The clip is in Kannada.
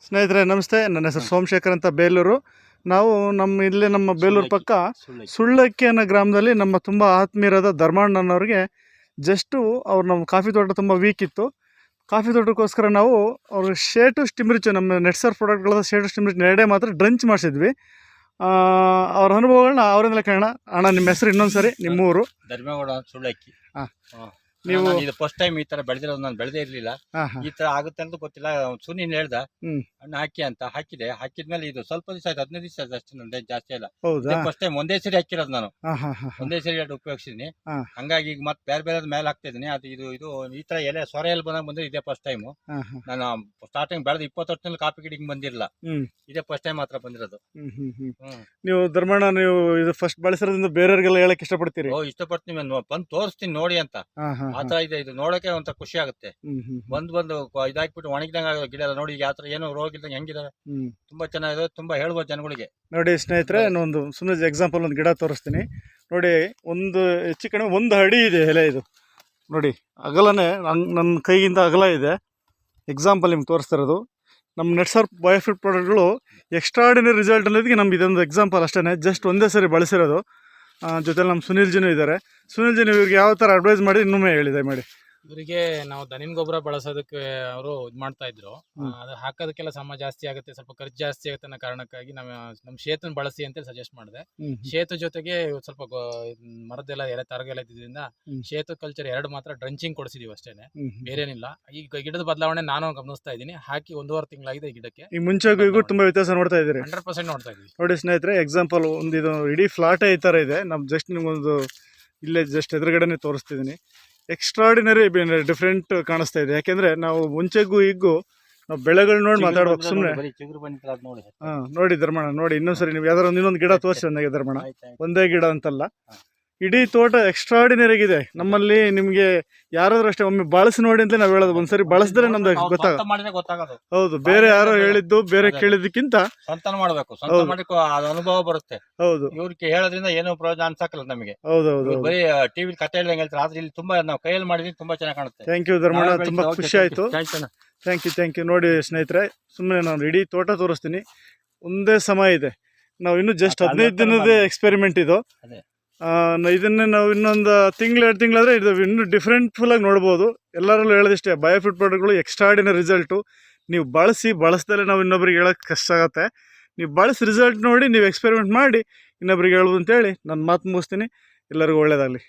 ಸ್ನೇಹಿತರೆ ನಮಸ್ತೆ. ನನ್ನ ಹೆಸರು ಸೋಮಶೇಖರ್ ಅಂತ, ಬೇಲೂರು. ನಾವು ನಮ್ಮ ಬೇಲೂರು ಪಕ್ಕ ಸುಳ್ಳಕ್ಕಿ ಅನ್ನೋ ಗ್ರಾಮದಲ್ಲಿ ನಮ್ಮ ತುಂಬ ಆತ್ಮೀಯರಾದ ಧರ್ಮಣ್ಣನವ್ರಿಗೆ ಜಸ್ಟು ಅವ್ರು ನಮ್ಮ ಕಾಫಿ ತೋಟ ತುಂಬ ವೀಕ್ ಇತ್ತು. ಕಾಫಿ ತೋಟಕ್ಕೋಸ್ಕರ ನಾವು ಅವ್ರ ಶೇಟು ಸ್ಟಿಮ್ರಿಚ್, ನಮ್ಮ ನೆಟ್ಸರ್ ಪ್ರಾಡಕ್ಟ್ಗಳಾದ ಶೇಟು ಸ್ಟಿಮ್ರಿಚ್ 2 ಮಾತ್ರ ಡ್ರಂಚ್ ಮಾಡಿಸಿದ್ವಿ. ಅವ್ರ ಅನುಭವಗಳನ್ನ ಅವರಿಂದಲೇ ಕೇಳೋಣ. ಅಣ್ಣ, ನಿಮ್ಮ ಹೆಸರು ಇನ್ನೊಂದು ಸರಿ, ನಿಮ್ಮೂರು? ಧರ್ಮೇಗೌಡ ಸುಳ್ಳಕ್ಕಿ. ನೀವು ಇದು ಫಸ್ಟ್ ಟೈಮ್ ಈ ತರ ಬೆಳೆದಿರೋದು, ನಾನು ಬೆಳೆದೇ ಇರ್ಲಿಲ್ಲ. ಈ ತರ ಆಗುತ್ತೆ ಅಂತ ಗೊತ್ತಿಲ್ಲ. ಸುನೀನ್ ಹೇಳ್ದ ಹಣ್ಣು ಹಾಕಿ ಅಂತ, ಹಾಕಿದ್ಮೇಲೆ ಇದು ಸ್ವಲ್ಪ ದಿವಸ ಆಯ್ತು, 15 ದಿವಸ ಆಯ್ತು ಅಷ್ಟೇ, ನಂದು ಜಾಸ್ತಿ ಇಲ್ಲ. ಫಸ್ಟ್ ಟೈಮ್ ಒಂದೇ ಸರಿ ಹಾಕಿರೋದು ನಾನು, ಒಂದೇ ಸರಿ ಉಪಯೋಗಿಸಿದೀನಿ. ಹಂಗಾಗಿ ಈಗ ಮತ್ತೆ ಬೇರೆ ಬೇರೆ ಮೇಲೆ ಹಾಕ್ತಾ ಇದೀನಿ. ಅದು ಇದು ಇದು ಈ ತರ ಎಲೆ ಸೊರ ಎಲ್ಲಿ ಬಂದಾಗ ಬಂದ್ರೆ ಇದೇ ಫಸ್ಟ್ ಟೈಮ್. ನಾನು ಸ್ಟಾರ್ಟಿಂಗ್ ಬೆಳೆದ 20 ವರ್ಷದಲ್ಲಿ ಕಾಫಿ ಗಿಡಕ್ಕೆ ಬಂದಿರಲಿಲ್ಲ, ಇದೇ ಫಸ್ಟ್ ಟೈಮ್ ಮಾತ್ರ ಬಂದಿರೋದು. ನೀವು ಧರ್ಮಣ್ಣ, ನೀವು ಇದು ಫಸ್ಟ್ ಬಳಸಿರೋದ್ರಿಂದ ಬೇರೆಯವ್ರಿಗೆಲ್ಲ ಹೇಳಕ್ ಇಷ್ಟಪಡ್ತೀರಿ? ಇಷ್ಟಪಡ್ತೀನಿ, ಬಂದು ತೋರಿಸ್ತೀನಿ ನೋಡಿ ಅಂತ. ಆತರ ಇದೆ, ಇದು ನೋಡಕ್ಕೆ ಒಂಥರ ಖುಷಿ ಆಗುತ್ತೆ. ಬಂದು ಇದಾಕ್ಬಿಟ್ಟು ಒಣಗಿದಂಗ ಗಿಡ ಎಲ್ಲ ನೋಡಿ, ಯಾವ ತರ ಏನು ರೋಗ ಇಲ್ದಂಗೆ ಹೆಂಗಿದಾವೆ, ತುಂಬಾ ಚೆನ್ನಾಗಿದೆ. ತುಂಬಾ ಹೇಳ್ಬೋದು ಜನಗಳಿಗೆ. ನೋಡಿ ಸ್ನೇಹಿತರೆ, ಒಂದು ಸುಮ್ಮನೆ ಎಕ್ಸಾಂಪಲ್ ಒಂದು ಗಿಡ ತೋರಿಸ್ತೀನಿ ನೋಡಿ. ಒಂದು ಹೆಚ್ಚು ಕಡಿಮೆ 1 ಅಡಿ ಇದೆ ಎಲೆ. ಇದು ನೋಡಿ, ಅಗಲನೇ ನನ್ನ ಕೈಗಿಂತ ಅಗಲ ಇದೆ. ಎಕ್ಸಾಂಪಲ್ ನಿಮ್ಗೆ ತೋರಿಸ್ತಾ ಇರೋದು. ನಮ್ಮ ನೆಟ್ಸರ್ ಬಯೋಫಿಟ್ ಪ್ರಾಡಕ್ಟ್ಗಳು ಎಕ್ಸ್ಟ್ರಾರ್ಡಿನರಿ ರಿಸಲ್ಟ್ ಅನ್ನೋದಕ್ಕೆ ನಮ್ಗೆ ಇದೊಂದು ಎಕ್ಸಾಂಪಲ್ ಅಷ್ಟೇ. ಜಸ್ಟ್ ಒಂದೇ ಸರಿ ಬಳಸಿರೋದು. ಜೊತೆಲಿ ನಮ್ಮ ಸುನೀಲ್ ಜಿನೂ ಇದ್ದಾರೆ. ಸುನೀಲ್ ಜಿನೂ ಇವ್ರಿಗೆ ಯಾವ ಥರ ಅಡ್ವೈಸ್ ಮಾಡಿ ಇನ್ನೊಮ್ಮೆ ಹೇಳಿದೆ ಮಾಡಿ. ಇವರಿಗೆ ನಾವು ದನಿನ ಗೊಬ್ಬರ ಬಳಸೋದಕ್ಕೆ ಅವರು ಇದು ಮಾಡ್ತಾ ಇದ್ರು. ಅದು ಹಾಕೋದಕ್ಕೆಲ್ಲ ಶ್ರಮ ಜಾಸ್ತಿ ಆಗುತ್ತೆ, ಸ್ವಲ್ಪ ಖರ್ಚು ಜಾಸ್ತಿ ಆಗುತ್ತೆ ಅನ್ನೋ ಕಾರಣಕ್ಕಾಗಿ ನಮ್ಮ ಶೇತನ್ ಬಳಸಿ ಅಂತ ಸಜೆಸ್ಟ್ ಮಾಡಿದೆ. ಶೇತು ಜೊತೆಗೆ ಸ್ವಲ್ಪ ಮರದೆಲ್ಲ ಎಲೆ ತರಗೆಲ್ಲ ಇದ್ದಿದ್ರಿಂದ ಶೇತು ಕಲ್ಚರ್ 2 ಮಾತ್ರ ಡ್ರಂಚಿಂಗ್ ಕೊಡಿಸಿದೀವಿ ಅಷ್ಟೇನೆ, ಬೇರೇನಿಲ್ಲ. ಈಗ ಗಿಡದ ಬದಲಾವಣೆ ನಾನು ಗಮನಿಸ್ತಾ ಇದ್ದೀನಿ. ಹಾಕಿ 1.5 ತಿಂಗಳಾಗಿದೆ ಈ ಗಿಡಕ್ಕೆ. ಈ ಮುಂಚೆಗೂ ತುಂಬಾ ವ್ಯತ್ಯಾಸ ನೋಡ್ತಾ ಇದ್ದೀರಿ? 100% ನೋಡ್ತಾ ಇದ್ದೀವಿ. ನೋಡಿ ಸ್ನೇಹಿತರೆ, ಎಕ್ಸಾಂಪಲ್ ಒಂದು ಇದು ಇಡೀ ಫ್ಲಾಟೇ ಈ ಥರ ಇದೆ. ನಮ್ ಜಸ್ಟ್ ನಿಮ್ಗೊಂದು ಇಲ್ಲೇ ಜಸ್ಟ್ ಎದುರುಗಡೆನೆ ತೋರಿಸ್ತಿದ್ದೀನಿ. ಎಕ್ಸ್ಟ್ರಾರ್ಡಿನರಿ ಡಿಫ್ರೆಂಟ್ ಕಾಣಿಸ್ತಾ ಇದೆ. ಯಾಕೆಂದ್ರೆ ನಾವು ಮುಂಚೆಗೂ ಈಗೂ ನಾವು ಬೆಳೆಗಳು ನೋಡಿ ಮಾತಾಡ್ಬೇಕು ಸುಮ್ಮನೆ. ನೋಡಿ ಧರ್ಮಣ್ಣ, ನೋಡಿ ಇನ್ನೊಂದ್ಸರಿ ನೀವು ಯಾವ್ದಾರ ಇನ್ನೊಂದು ಗಿಡ ತೋರಿಸಿ ನನಗೆ ಧರ್ಮಣ್ಣ. ಒಂದೇ ಗಿಡ ಅಂತಲ್ಲ, ಇಡೀ ತೋಟ ಎಕ್ಸ್ಟ್ರಾರ್ಡಿನರಿ ಇದೆ. ನಮ್ಮಲ್ಲಿ ನಿಮ್ಗೆ ಯಾರಾದ್ರೂ ಅಷ್ಟೇ ಒಮ್ಮೆ ಬಳಸಿ ನೋಡಿ ಅಂತ ನಾವು ಹೇಳೋದು. ಒಂದ್ಸರಿ ಬಳಸಿದ್ರೆ ನಮ್ದು ಗೊತ್ತಾಗೋದು. ಹೌದು, ಬೇರೆ ಯಾರೋ ಹೇಳಿದ್ದು ಬೇರೆ ಕೇಳಿದಕ್ಕಿಂತ ಸ್ವಂತ ಮಾಡಬೇಕು, ಅನುಭವ ಬರುತ್ತೆ. ಹೌದು, ಇವ್ರಿಗೆ ಹೇಳೋದ್ರಿಂದ ಏನೋ ಪ್ರಯೋಜನ ಅನ್ಸಕ್ಕಲ್ಲ ನಮಗೆ. ಹೌದೌದು, ಬರೀ ಟಿವಿ ಕತೆ ಹೇಳ್ದಂಗೆ ಹೇಳ್ತಾರೆ. ಆದ್ರೆ ಇಲ್ಲಿ ತುಂಬಾ ನಾವು ಕೈಯಲ್ಲಿ ಮಾಡಿದ್ರೆ ತುಂಬಾ ಚೆನ್ನಾಗಿ ಕಾಣುತ್ತೆ. ಥ್ಯಾಂಕ್ ಯು ಧರ್ಮಣ್ಣ, ತುಂಬಾ ಖುಷಿ ಆಯ್ತು. Thank you. ನೋಡಿ ಸ್ನೇಹಿತರೆ, ಸುಮ್ಮನೆ ನಾನು ಇಡೀ ತೋಟ ತೋರಿಸ್ತೀನಿ. ಒಂದೇ ಸಮಯ ಇದೆ. ನಾವು ಇನ್ನು ಜಸ್ಟ್ 15 ದಿನದ ಎಕ್ಸ್ಪೆರಿಮೆಂಟ್ ಇದು. ಇದನ್ನೇ ನಾವು ಇನ್ನೊಂದು 1-2 ತಿಂಗಳಾದರೆ ಇದು ಇನ್ನೂ ಡಿಫ್ರೆಂಟ್ ಫುಲ್ ಆಗಿ ನೋಡ್ಬೋದು. ಎಲ್ಲರಲ್ಲೂ ಹೇಳೋದಿಷ್ಟೇ, ಬಯೋಫಿಟ್ ಪ್ರಾಡಕ್ಟ್ಗಳು ಎಕ್ಸ್ಟ್ರಾರ್ಡಿನರಿ ರಿಸಲ್ಟು. ನೀವು ಬಳಸ್ದಲ್ಲೇ ನಾವು ಇನ್ನೊಬ್ರಿಗೆ ಹೇಳೋಕ್ಕೆ ಕಷ್ಟ ಆಗುತ್ತೆ. ನೀವು ಬಳಸಿ ರಿಸಲ್ಟ್ ನೋಡಿ ನೀವು ಎಕ್ಸ್ಪೆರಿಮೆಂಟ್ ಮಾಡಿ ಇನ್ನೊಬ್ರಿಗೆ ಹೇಳ್ಬೋದು ಅಂತೇಳಿ ನಾನು ಮಾತು ಮುಗಿಸ್ತೀನಿ. ಎಲ್ಲರಿಗೂ ಒಳ್ಳೆಯದಾಗಲಿ.